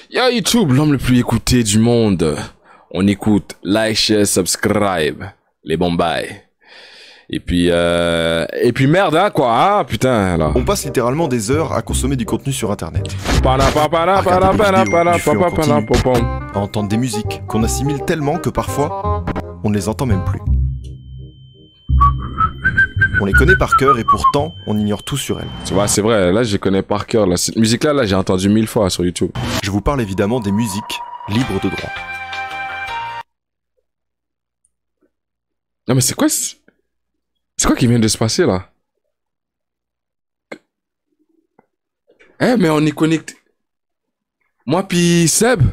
Yo YouTube, l'homme le plus écouté du monde. On écoute, like, share, subscribe. Les bons bails. Et puis merde, hein, quoi, hein, putain, là. On passe littéralement des heures à consommer du contenu sur internet. À entendre des musiques qu'on assimile tellement que parfois, on ne les entend même plus. On les connaît par cœur et pourtant, on ignore tout sur elles. Tu vois, c'est vrai, là, je les connais par cœur. Cette musique-là, là, j'ai entendu 1000 fois sur YouTube. Je vous parle évidemment des musiques libres de droit. Non, mais c'est quoi qui vient de se passer, là? Eh, mais on est connecté. Moi puis Seb,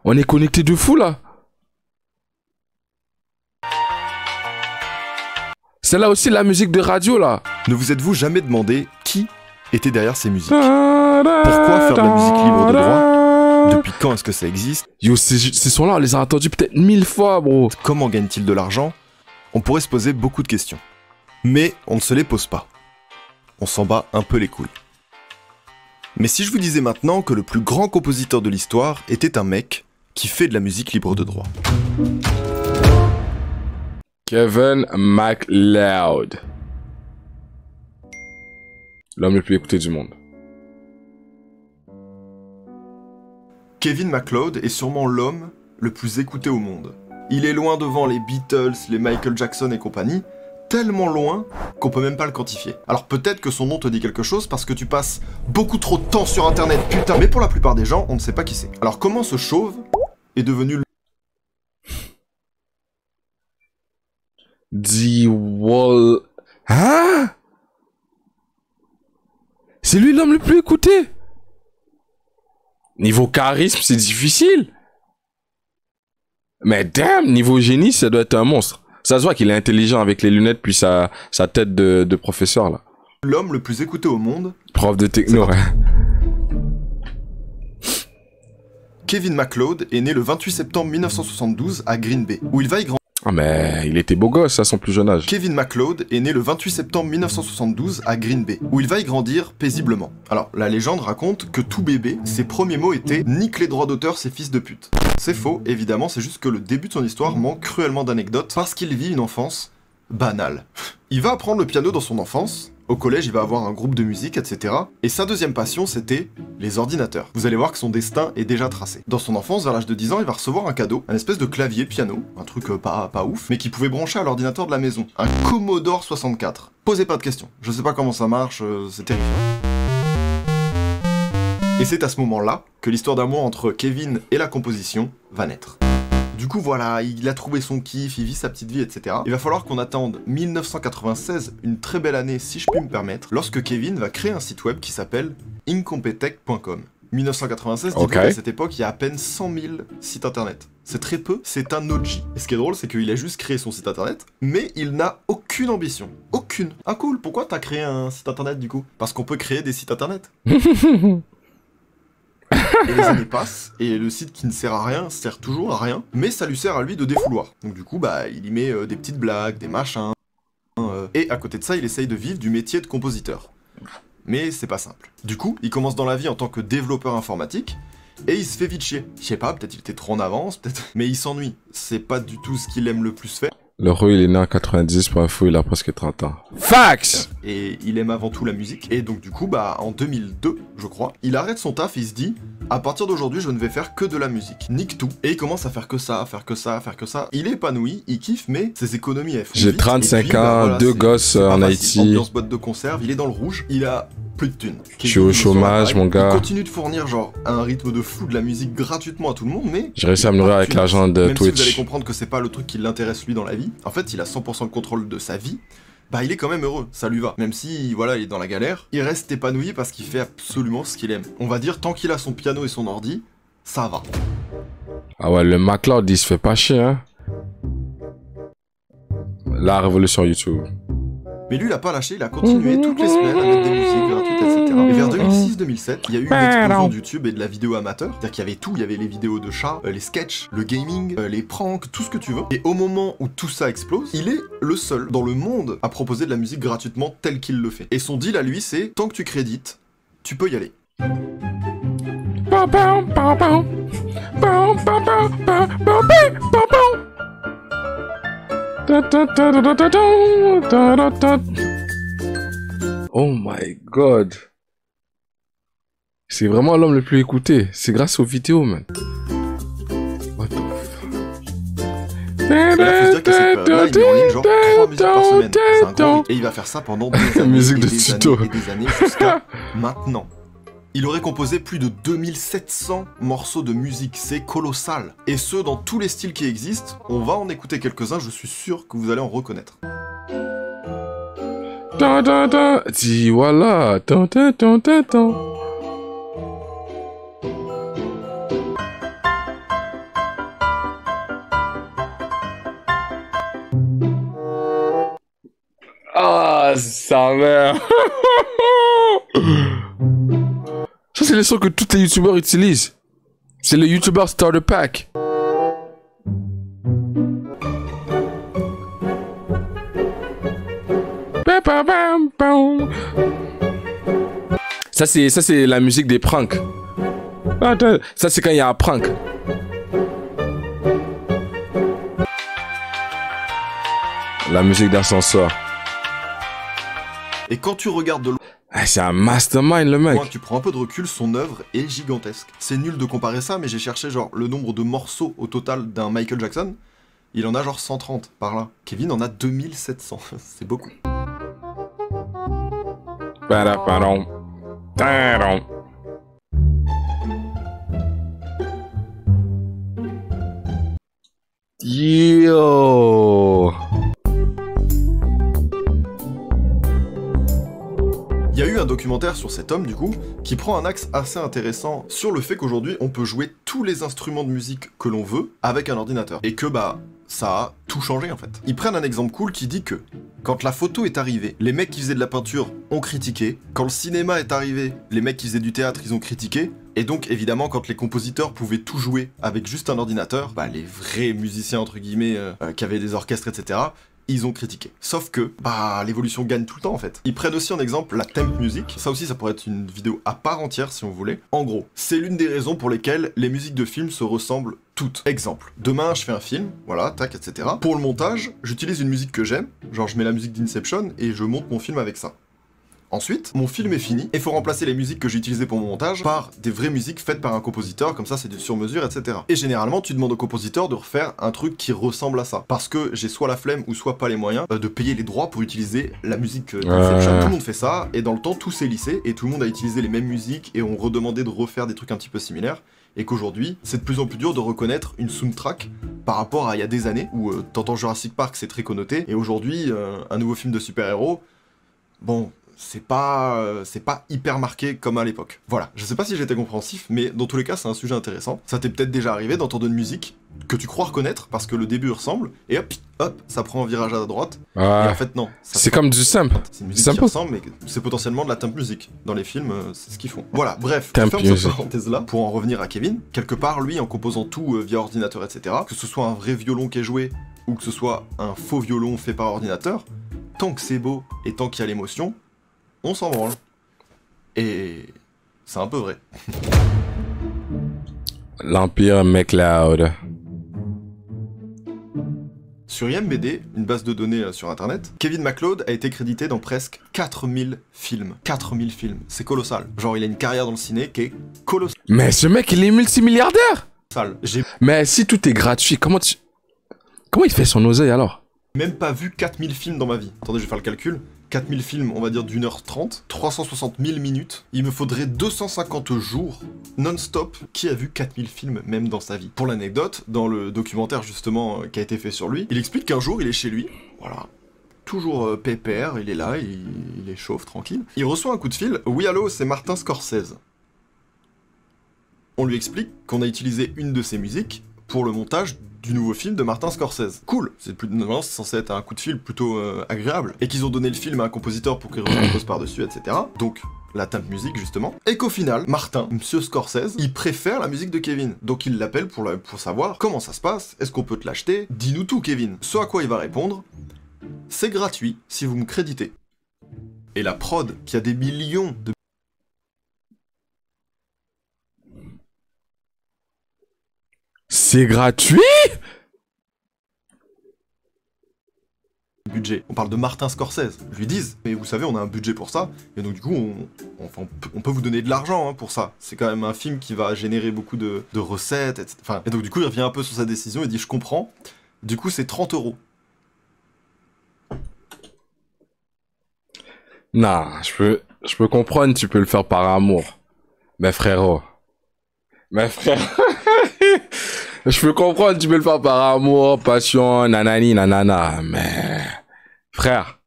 on est connecté de fou, là. C'est là aussi la musique de radio, là. Ne vous êtes-vous jamais demandé qui était derrière ces musiques? Pourquoi faire de la musique libre de droit? Depuis quand est-ce que ça existe? Yo, ces sons-là, on les a entendus peut-être 1000 fois, bro. Comment gagnent-ils de l'argent? On pourrait se poser beaucoup de questions. Mais on ne se les pose pas. On s'en bat un peu les couilles. Mais si je vous disais maintenant que le plus grand compositeur de l'histoire était un mec qui fait de la musique libre de droit? Kevin MacLeod. L'homme le plus écouté du monde. Kevin MacLeod est sûrement l'homme le plus écouté au monde. Il est loin devant les Beatles, les Michael Jackson et compagnie, tellement loin qu'on peut même pas le quantifier. Alors peut-être que son nom te dit quelque chose parce que tu passes beaucoup trop de temps sur internet, putain, mais pour la plupart des gens, on ne sait pas qui c'est. Alors comment ce chauve est devenu le... Hein? C'est lui l'homme le plus écouté? Niveau charisme, c'est difficile. Mais damn, niveau génie, ça doit être un monstre. Ça se voit qu'il est intelligent avec les lunettes puis sa tête de professeur, là. L'homme le plus écouté au monde. Prof de techno, ouais. Kevin MacLeod est né le 28 septembre 1972 à Green Bay, où il va y grandir. Ah mais il était beau gosse à son plus jeune âge. Kevin MacLeod est né le 28 septembre 1972 à Green Bay, où il va y grandir paisiblement. Alors, la légende raconte que tout bébé, ses premiers mots étaient « nique les droits d'auteur, ces fils de pute ». C'est faux, évidemment, c'est juste que le début de son histoire manque cruellement d'anecdotes parce qu'il vit une enfance banale. Il va apprendre le piano dans son enfance, au collège il va avoir un groupe de musique, etc. Et sa deuxième passion c'était les ordinateurs. Vous allez voir que son destin est déjà tracé. Dans son enfance, vers l'âge de 10 ans, il va recevoir un cadeau, un espèce de clavier piano, un truc pas ouf, mais qui pouvait brancher à l'ordinateur de la maison. Un Commodore 64. Posez pas de questions, je sais pas comment ça marche, c'est terrifiant. Et c'est à ce moment-là que l'histoire d'amour entre Kevin et la composition va naître. Du coup voilà, il a trouvé son kiff, il vit sa petite vie, etc. Il va falloir qu'on attende 1996, une très belle année si je puis me permettre, lorsque Kevin va créer un site web qui s'appelle incompetech.com. 1996, dis-vous qu'à cette époque, il y a à peine 100 000 sites internet. C'est très peu, c'est un OG. Et ce qui est drôle, c'est qu'il a juste créé son site internet, mais il n'a aucune ambition. Aucune. Ah cool, pourquoi t'as créé un site internet du coup? Parce qu'on peut créer des sites internet. Et les années passent, et le site qui ne sert à rien sert toujours à rien, mais ça lui sert à lui de défouloir. Donc du coup, bah, il y met des petites blagues, des machins, et à côté de ça, il essaye de vivre du métier de compositeur. Mais c'est pas simple. Du coup, il commence dans la vie en tant que développeur informatique, et il se fait vite chier. Je sais pas, peut-être il était trop en avance, peut-être... Mais il s'ennuie. C'est pas du tout ce qu'il aime le plus faire. Le Roi, il est né en 90, pour info, il a presque 30 ans. Fax! Et il aime avant tout la musique. Et donc du coup, bah, en 2002, je crois, il arrête son taf et il se dit « À partir d'aujourd'hui, je ne vais faire que de la musique. Nique tout. » Et il commence à faire que ça, faire que ça, faire que ça. Il est épanoui, il kiffe, mais ses économies, elles font J'ai vite. 35 puis, ans, bah, voilà, deux gosses en Haïti. Ambiance boîte de conserve, il est dans le rouge, il a plus de thunes. Je suis au chômage, mon gars. Il continue de fournir genre un rythme de fou de la musique gratuitement à tout le monde, mais... J'ai réussi à me nourrir avec l'argent de Même Twitch. si vous allez comprendre que c'est pas le truc qui l'intéresse lui dans la vie, en fait il a 100% le contrôle de sa vie, bah il est quand même heureux, ça lui va. Même si, voilà, il est dans la galère, il reste épanoui parce qu'il fait absolument ce qu'il aime. On va dire, tant qu'il a son piano et son ordi, ça va. Ah ouais, le MacLeod, il se fait pas chier, hein. La révolution YouTube. Mais lui, il a pas lâché, il a continué toutes les semaines à mettre des musiques gratuites, etc. Et vers 2006-2007, il y a eu une explosion de YouTube et de la vidéo amateur. C'est-à-dire qu'il y avait tout, il y avait les vidéos de chats, les sketchs, le gaming, les pranks, tout ce que tu veux. Et au moment où tout ça explose, il est le seul dans le monde à proposer de la musique gratuitement telle qu'il le fait. Et son deal à lui, c'est, tant que tu crédites, tu peux y aller. Oh my god. C'est vraiment l'homme le plus écouté. C'est grâce aux vidéos, man. What the fuck. Et là, faut se dire que cette période-là, il est en ligne genre 3 musiques par semaine. C'est un gros hit. Et il va faire ça pendant des années, Musique et de des tuto. années et des années jusqu'à maintenant. Il aurait composé plus de 2700 morceaux de musique, c'est colossal. Et ce, dans tous les styles qui existent, on va en écouter quelques-uns, je suis sûr que vous allez en reconnaître. Dis voilà. Ah, sa mère. Ça, c'est les sons que tous les youtubeurs utilisent. C'est le YouTuber Starter Pack. Ça, c'est la musique des pranks. Ça, c'est quand il y a un prank. La musique d'ascenseur. Et quand tu regardes de Ah, c'est un mastermind, le mec. loin, tu prends un peu de recul, son œuvre est gigantesque. C'est nul de comparer ça, mais j'ai cherché genre le nombre de morceaux au total d'un Michael Jackson. Il en a genre 130 par là. Kevin en a 2700. C'est beaucoup. Pardon. Pardon. Yo. Il y a eu un documentaire sur cet homme, du coup, qui prend un axe assez intéressant sur le fait qu'aujourd'hui, on peut jouer tous les instruments de musique que l'on veut avec un ordinateur. Et que, bah, ça a tout changé, en fait. Ils prennent un exemple cool qui dit que, quand la photo est arrivée, les mecs qui faisaient de la peinture ont critiqué. Quand le cinéma est arrivé, les mecs qui faisaient du théâtre, ils ont critiqué. Et donc, évidemment, quand les compositeurs pouvaient tout jouer avec juste un ordinateur, bah, les vrais musiciens, entre guillemets, qui avaient des orchestres, etc., ils ont critiqué. Sauf que, bah, l'évolution gagne tout le temps en fait. Ils prennent aussi en exemple la temp music. Ça aussi, ça pourrait être une vidéo à part entière si on voulait. En gros, c'est l'une des raisons pour lesquelles les musiques de films se ressemblent toutes. Exemple, demain je fais un film, voilà, tac, etc. Pour le montage, j'utilise une musique que j'aime, genre je mets la musique d'Inception et je monte mon film avec ça. Ensuite, mon film est fini, et il faut remplacer les musiques que j'ai utilisées pour mon montage par des vraies musiques faites par un compositeur, comme ça c'est du sur-mesure, etc. Et généralement, tu demandes au compositeur de refaire un truc qui ressemble à ça. Parce que j'ai soit la flemme ou soit pas les moyens de payer les droits pour utiliser la musique d'Inception. Tout le monde fait ça, et dans le temps, tout s'est lissé, et tout le monde a utilisé les mêmes musiques, et on redemandait de refaire des trucs un petit peu similaires. Et qu'aujourd'hui, c'est de plus en plus dur de reconnaître une soundtrack par rapport à il y a des années, où t'entends Jurassic Park, c'est très connoté, et aujourd'hui, un nouveau film de super-héros, bon... c'est pas hyper marqué comme à l'époque. Voilà, je sais pas si j'étais compréhensif, mais dans tous les cas, c'est un sujet intéressant. Ça t'est peut-être déjà arrivé d'entendre une musique que tu crois reconnaître parce que le début ressemble, et hop, ça prend un virage à droite, et en fait non. C'est comme du simple. C'est une musique qui ressemble, mais c'est potentiellement de la temp music. Dans les films, c'est ce qu'ils font. Voilà, bref, je ferme cette parenthèse-là pour en revenir à Kevin. Quelque part, lui, en composant tout via ordinateur, etc., que ce soit un vrai violon qui est joué, ou que ce soit un faux violon fait par ordinateur, tant que c'est beau et tant qu'il y a l'émotion, on s'en branle. Et c'est un peu vrai. L'Empire McLeod. Sur IMDb, une base de données sur internet, Kevin MacLeod a été crédité dans presque 4000 films. 4000 films, c'est colossal. Genre il a une carrière dans le ciné qui est colossale. Mais ce mec il est multimilliardaire. J'ai Mais si tout est gratuit, comment il fait son oseille alors? même pas vu 4000 films dans ma vie. Attendez, je vais faire le calcul. 4000 films, on va dire d'1h30, 360 000 minutes, il me faudrait 250 jours non-stop. Qui a vu 4000 films même dans sa vie? Pour l'anecdote, dans le documentaire justement qui a été fait sur lui, il explique qu'un jour il est chez lui, voilà, toujours pépère, il est là, il est chauve, tranquille. Il reçoit un coup de fil, oui allô, c'est Martin Scorsese. On lui explique qu'on a utilisé une de ses musiques pour le montage du nouveau film de Martin Scorsese. Cool, normalement c'est censé être un coup de fil plutôt agréable. Et qu'ils ont donné le film à un compositeur pour qu'il repose par-dessus, etc. Donc, la temp musique justement. Et qu'au final, Martin, monsieur Scorsese, il préfère la musique de Kevin. Donc il l'appelle pour savoir comment ça se passe, est-ce qu'on peut te l'acheter? Dis-nous tout Kevin. Ce à quoi il va répondre, c'est gratuit si vous me créditez. Et la prod, qui a des millions de C'est gratuit? Budget. On parle de Martin Scorsese. Ils lui disent, mais vous savez, on a un budget pour ça, et donc du coup, on peut vous donner de l'argent hein, pour ça. C'est quand même un film qui va générer beaucoup de recettes, etc. Enfin, et donc du coup, il revient un peu sur sa décision, il dit, je comprends. Du coup, c'est 30 €. Non, je peux comprendre, tu peux le faire par amour. Mais frérot. Je peux comprendre, tu peux le faire par amour, passion, nanani, nanana, mais... Frère.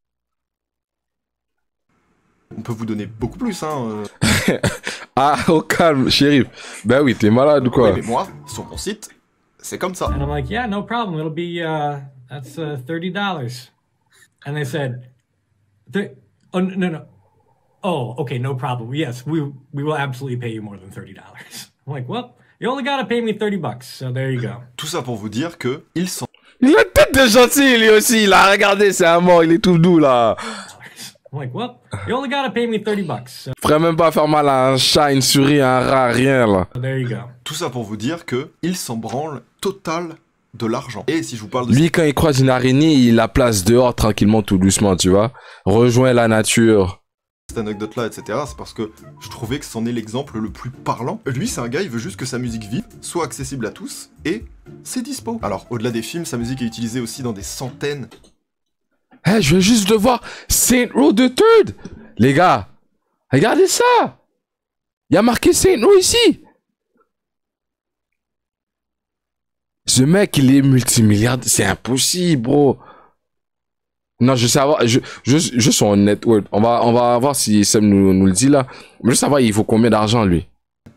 On peut vous donner beaucoup plus, hein. Ah, au calme, shérif. Ben oui, t'es malade ou quoi? Oui, mais moi, sur mon site, c'est comme ça. And I'm like, yeah, no problem. It'll be, that's $30. And they said, oh, no. Oh, okay, no problem. Yes, we will absolutely pay you more than $30. I'm like, well, you only gotta pay me $30, so there you go. Tout ça pour vous dire que ils sont... Il a tête de gentil, lui aussi, là. Regardez, c'est un mort, il est tout doux, là. I'm like, well, you only gotta pay me $30, so Ferait même pas faire mal à un chat, une souris, un rat, rien, là. there you go. Tout ça pour vous dire que ils s'en branlent total de l'argent. Et si je vous parle de Lui, quand il croise une araignée, il la place dehors, tranquillement, tout doucement, tu vois. Rejoins la nature. cette anecdote-là, etc., c'est parce que je trouvais que c'en est l'exemple le plus parlant. Lui, c'est un gars, il veut juste que sa musique vive, soit accessible à tous, et c'est dispo. Alors, au-delà des films, sa musique est utilisée aussi dans des centaines. Eh, je viens juste de voir Saint Row the Third. Les gars, regardez ça. Il y a marqué Saint Row ici. Ce mec, il est multimilliardaire. C'est impossible, bro. Non, je veux savoir, je suis en net worth. On va voir si Sam nous le dit là. Mais je veux savoir, il faut combien d'argent, lui.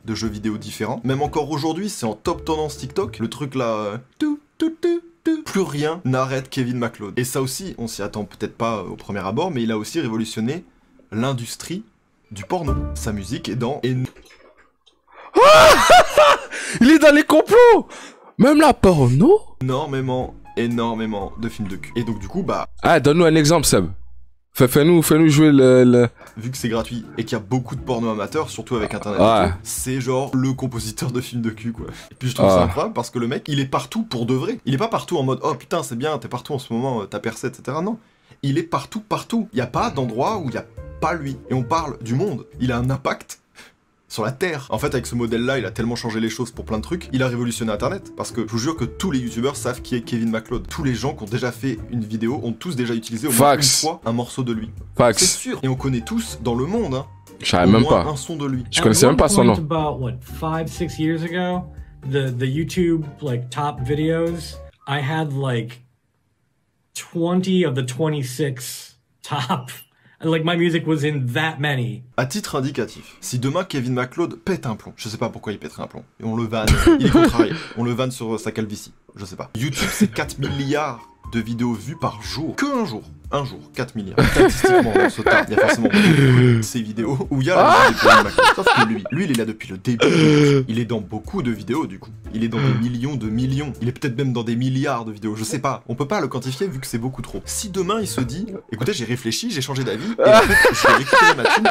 De jeux vidéo différents. Même encore aujourd'hui, c'est en top tendance TikTok. Le truc là... Plus rien n'arrête Kevin MacLeod. Et ça aussi, on s'y attend peut-être pas au premier abord, mais il a aussi révolutionné l'industrie du porno. Sa musique est dans... Il est dans les complots. Même la porno. énormément de films de cul. Et donc du coup, bah... Ah, donne-nous un exemple, Seb. Fais-nous jouer le... Vu que c'est gratuit et qu'il y a beaucoup de porno amateurs, surtout avec internet, Ouais. c'est genre le compositeur de films de cul, quoi. Et puis je trouve ça incroyable parce que le mec, il est partout pour de vrai. Il est pas partout en mode, oh putain, c'est bien, t'es partout en ce moment, t'as percé, etc. Non. Il est partout. Il y a pas d'endroit où il y a pas lui. Et on parle du monde. Il a un impact sur la Terre. En fait, avec ce modèle-là, il a tellement changé les choses pour plein de trucs. Il a révolutionné Internet. Parce que je vous jure que tous les youtubeurs savent qui est Kevin MacLeod. Tous les gens qui ont déjà fait une vidéo ont tous déjà utilisé au moins une fois un morceau de lui. Fax. C'est sûr. Et on connaît tous dans le monde, hein, Je savais au même moins pas. un son de lui. Je connaissais même pas son nom. About what 5-6 years ago, the YouTube like top videos, I had like 20 of the 26 top. Like my music was in that many. À titre indicatif, si demain Kevin MacLeod pète un plomb, je sais pas pourquoi il pèterait un plomb, et on le vanne, il est contrarié, on le vanne sur sa calvitie, je sais pas. YouTube, c'est 4 milliards de vidéos vues par jour. Que un jour, 4 milliards. Statistiquement, on se tape, il y a forcément beaucoup de ces vidéos où il y a la musique de Kevin MacLeod. Sauf que lui, il est là depuis le début. Il est dans beaucoup de vidéos, du coup. Il est dans des millions de millions. Il est peut-être même dans des milliards de vidéos, je sais pas. On peut pas le quantifier vu que c'est beaucoup trop. Si demain, il se dit, écoutez, j'ai réfléchi, j'ai changé d'avis, et en fait, je vais récupérer ma thune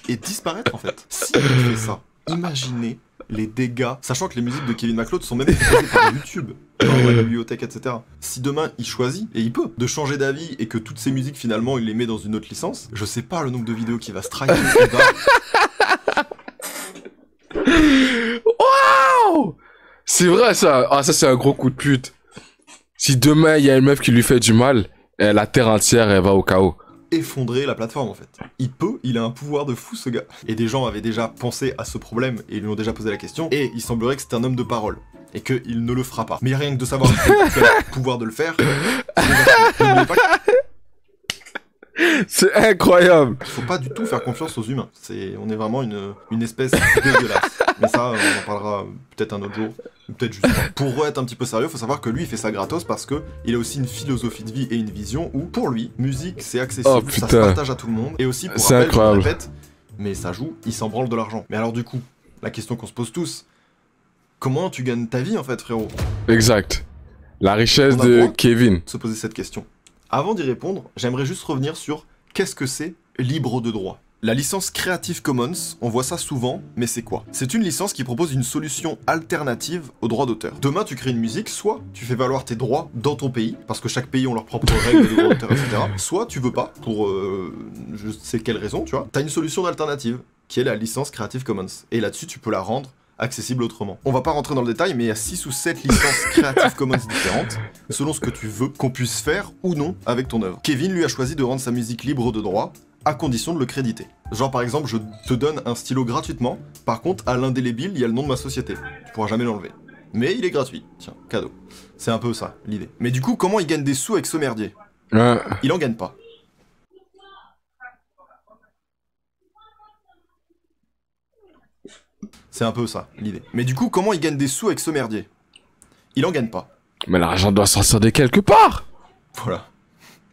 et disparaître, en fait. Si il fait ça, imaginez les dégâts, sachant que les musiques de Kevin MacLeod sont même proposées par YouTube, dans la bibliothèque, etc. Si demain il choisit, et il peut, de changer d'avis et que toutes ces musiques finalement il les met dans une autre licence, je sais pas le nombre de vidéos qu'il va striker. Waouh! C'est vrai ça. Ah, ça c'est un gros coup de pute. Si demain il y a une meuf qui lui fait du mal, la terre entière elle va au chaos. Effondrer la plateforme en fait. Il a un pouvoir de fou ce gars. Et des gens avaient déjà pensé à ce problème et lui ont déjà posé la question, et il semblerait que c'est un homme de parole, et qu'il ne le fera pas. Mais rien que de savoir qu'il a le pouvoir de le faire, n'oubliez pas que... C'est incroyable. Faut pas du tout faire confiance aux humains. On est vraiment une espèce dégueulasse. Mais ça, on en parlera peut-être un autre jour, ou peut-être juste pas. Pour être un petit peu sérieux, faut savoir que lui, il fait ça gratos parce que il a aussi une philosophie de vie et une vision où, pour lui, musique, c'est accessible, ça se partage à tout le monde. Et aussi, pour rappel, je le répète, mais ça joue, il s'en branle de l'argent. Mais alors du coup, la question qu'on se pose tous, comment tu gagnes ta vie en fait, frérot? Exact. La richesse de Kevin. Se poser cette question. Avant d'y répondre, j'aimerais juste revenir sur qu'est-ce que c'est libre de droit. La licence Creative Commons, on voit ça souvent, mais c'est quoi? C'est une licence qui propose une solution alternative aux droits d'auteur. Demain, tu crées une musique, soit tu fais valoir tes droits dans ton pays, parce que chaque pays ont leurs propres règles de droits d'auteur, etc. Soit tu veux pas, pour je sais quelle raison, tu vois. T'as une solution d'alternative, qui est la licence Creative Commons. Et là-dessus, tu peux la rendre accessible autrement. On va pas rentrer dans le détail, mais il y a 6 ou 7 licences Creative Commons différentes, selon ce que tu veux qu'on puisse faire ou non avec ton œuvre. Kevin, lui, a choisi de rendre sa musique libre de droit, à condition de le créditer. Genre par exemple, je te donne un stylo gratuitement, par contre à l'indélébile, il y a le nom de ma société. Tu pourras jamais l'enlever. Mais il est gratuit. Tiens, cadeau. C'est un peu ça, l'idée. Mais du coup, comment il gagne des sous avec ce merdier? Il en gagne pas. C'est un peu ça, l'idée. Mais du coup, comment il gagne des sous avec ce merdier? Il en gagne pas. Mais l'argent doit sortir de quelque part. Voilà.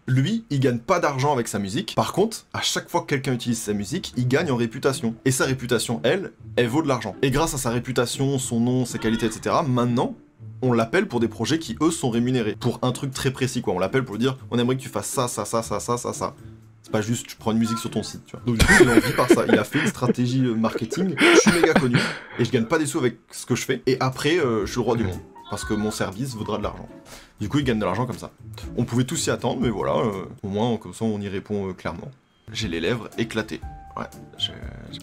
Lui, il gagne pas d'argent avec sa musique. Par contre, à chaque fois que quelqu'un utilise sa musique, il gagne en réputation. Et sa réputation, elle vaut de l'argent. Et grâce à sa réputation, son nom, ses qualités, etc., maintenant, on l'appelle pour des projets qui, eux, sont rémunérés. Pour un truc très précis, quoi. On l'appelle pour dire, on aimerait que tu fasses ça, ça, ça, ça, ça, ça, ça. C'est pas juste, tu prends une musique sur ton site, tu vois. Donc du coup, il en vit par ça. Il a fait une stratégie marketing. Je suis méga connu. Et je gagne pas des sous avec ce que je fais. Et après, je suis le roi du monde. Parce que mon service vaudra de l'argent. Du coup, il gagne de l'argent comme ça. On pouvait tous s'y attendre, mais voilà, au moins, comme ça, on y répond clairement. J'ai les lèvres éclatées. Ouais.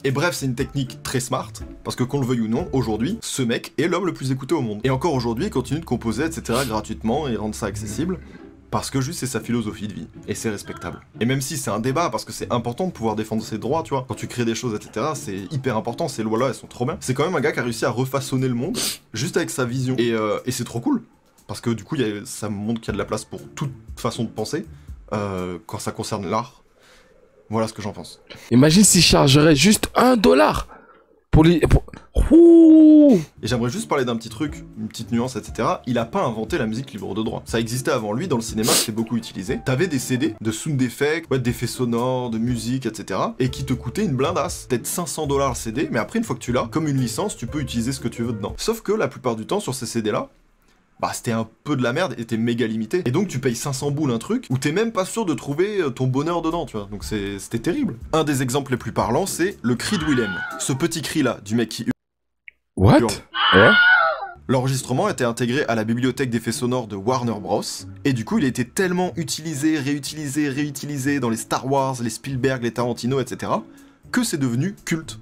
Et bref, c'est une technique très smart, parce que qu'on le veuille ou non, aujourd'hui, ce mec est l'homme le plus écouté au monde. Et encore aujourd'hui, il continue de composer, etc., gratuitement, et rendre ça accessible, parce que juste c'est sa philosophie de vie, et c'est respectable. Et même si c'est un débat, parce que c'est important de pouvoir défendre ses droits, tu vois, quand tu crées des choses, etc., c'est hyper important, ces lois-là, elles sont trop bien. C'est quand même un gars qui a réussi à refaçonner le monde, juste avec sa vision. Et c'est trop cool. Parce que du coup, ça montre qu'il y a de la place pour toute façon de penser, quand ça concerne l'art. Voilà ce que j'en pense. Imagine s'il chargerait juste $1 pour les... Ouh. Et j'aimerais juste parler d'un petit truc, une petite nuance, etc. Il a pas inventé la musique libre de droit. Ça existait avant lui, dans le cinéma, c'était beaucoup utilisé. T'avais des CD de sound effects, ouais, d'effets sonores, de musique, etc. Et qui te coûtaient une blindasse. Peut-être $500 le CD, mais après, une fois que tu l'as, comme une licence, tu peux utiliser ce que tu veux dedans. Sauf que la plupart du temps, sur ces CD-là, bah c'était un peu de la merde et t'es méga limité. Et donc tu payes 500 boules un truc où t'es même pas sûr de trouver ton bonheur dedans, tu vois. Donc c'était terrible. Un des exemples les plus parlants, c'est le cri de Willem. Ce petit cri là, du mec qui hurle. What? Ouais. L'enregistrement était intégré à la bibliothèque d'effets sonores de Warner Bros. Et du coup il a été tellement utilisé, réutilisé dans les Star Wars, les Spielberg, les Tarantino, etc. que c'est devenu culte.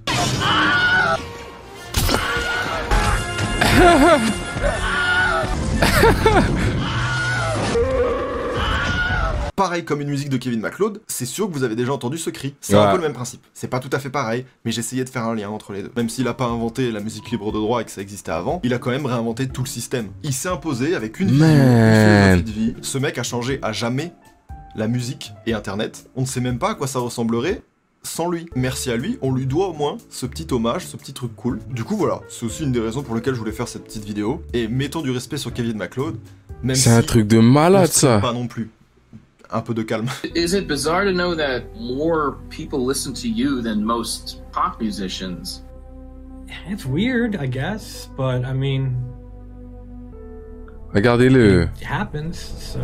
Pareil comme une musique de Kevin MacLeod, c'est sûr que vous avez déjà entendu ce cri. C'est un peu le même principe. C'est pas tout à fait pareil, mais j'essayais de faire un lien entre les deux. Même s'il a pas inventé la musique libre de droit et que ça existait avant, il a quand même réinventé tout le système. Il s'est imposé avec une vision, une philosophie de vie. Ce mec a changé à jamais la musique et Internet. On ne sait même pas à quoi ça ressemblerait sans lui. Merci à lui, on lui doit au moins ce petit hommage, ce petit truc cool. Du coup voilà, c'est aussi une des raisons pour lesquelles je voulais faire cette petite vidéo. Et mettons du respect sur Kevin MacLeod, même si c'est un truc de malade ça. Pas non plus. Un peu de calme. Is it bizarre to know that more people listen to you than most pop musicians? It's weird, I guess, but I mean, Regardez-le. it happens, so.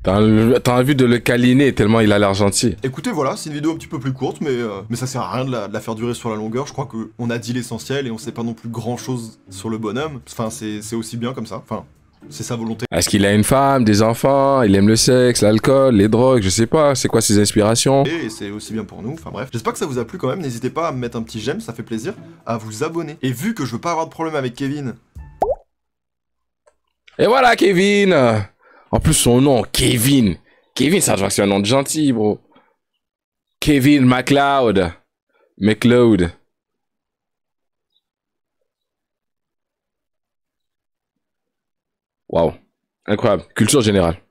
T'as envie de le câliner tellement il a l'air gentil. Écoutez, voilà, c'est une vidéo un petit peu plus courte, mais ça sert à rien de la faire durer sur la longueur. Je crois qu'on a dit l'essentiel et on sait pas non plus grand chose sur le bonhomme. Enfin, c'est aussi bien comme ça. Enfin, c'est sa volonté. Est-ce qu'il a une femme, des enfants, il aime le sexe, l'alcool, les drogues, je sais pas, c'est quoi ses inspirations? Et c'est aussi bien pour nous, enfin bref. J'espère que ça vous a plu quand même, n'hésitez pas à me mettre un petit j'aime, ça fait plaisir, à vous abonner. Et vu que je veux pas avoir de problème avec Kevin... Et voilà Kevin. En plus son nom, Kevin. Kevin, ça doit être un nom de gentil, bro. Kevin MacLeod. MacLeod. Waouh. Incroyable. Culture générale.